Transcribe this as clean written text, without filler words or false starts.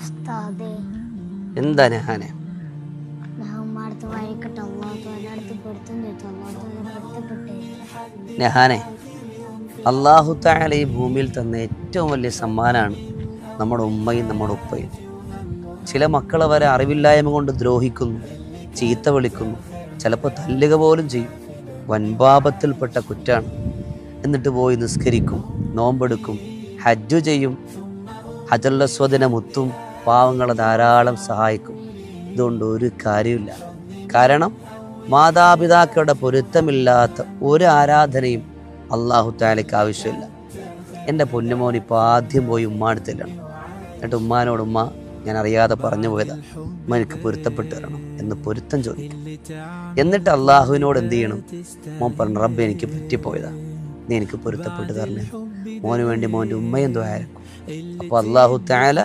ഉസ്താദേ, എന്താ നെഹാനെ? ഞാൻ ഉമ്മാടുത്ത് വഴിക്കട്ടെ, അള്ളാഹുവിന്റെ അടുത്ത് പൊരുത്തം ചോദിച്ചു, അള്ളാഹുവിനെ പൊരുത്തപ്പെട്ടേ. നെഹാനെ, അള്ളാഹു തആല ഈ ഭൂമിയിൽ തന്ന ഏറ്റവും വലിയ സമ്മാനമാണ് നമ്മുടെ ഉമ്മയും നമ്മുടെ ഉപ്പയും. ചില മക്കൾ അവരെ അറിവില്ലായ്മ കൊണ്ട് ദ്രോഹിക്കുന്നു, ചീത്ത വിളിക്കുന്നു, ചിലപ്പോൾ തല്ലുക പോലും ചെയ്യും. വൻപാപത്തിൽപ്പെട്ട കുറ്റാണ്. എന്നിട്ട് പോയി നിസ്കരിക്കും, നോമ്പെടുക്കും, ഹജ്ജ് ചെയ്യും, ഹജറുൽ അസ്വദിനെ മുത്തും, പാവങ്ങളെ ധാരാളം സഹായിക്കും. ഇതുകൊണ്ട് ഒരു കാര്യമില്ല. കാരണം മാതാപിതാക്കളുടെ പൊരുത്തമില്ലാത്ത ഒരു ആരാധനയും അള്ളാഹു തആലയ്ക്ക് ആവശ്യമില്ല. എൻ്റെ പൊന്നുമോൻ ഇപ്പോൾ ആദ്യം പോയി ഉമ്മാടുത്തില്ലാണ്. എന്നിട്ട് ഉമ്മാനോട്, ഉമ്മ ഞാൻ അറിയാതെ പറഞ്ഞു പോയതാ, ഉമ്മ എനിക്ക് പൊരുത്തപ്പെട്ട് തരണം എന്ന് പൊരുത്തം ചോദിക്കും. എന്നിട്ട് അള്ളാഹുവിനോട് എന്ത് ചെയ്യണം? മോൻ പറഞ്ഞു, റബ്ബ് എനിക്ക് പറ്റിപ്പോയതാ, നീ എനിക്ക് പൊരുത്തപ്പെട്ട് തരണേ. മോന് വേണ്ടി മോൻ്റെ ഉമ്മയും ദുആ ചെയ്യും. അപ്പോൾ അള്ളാഹു തആല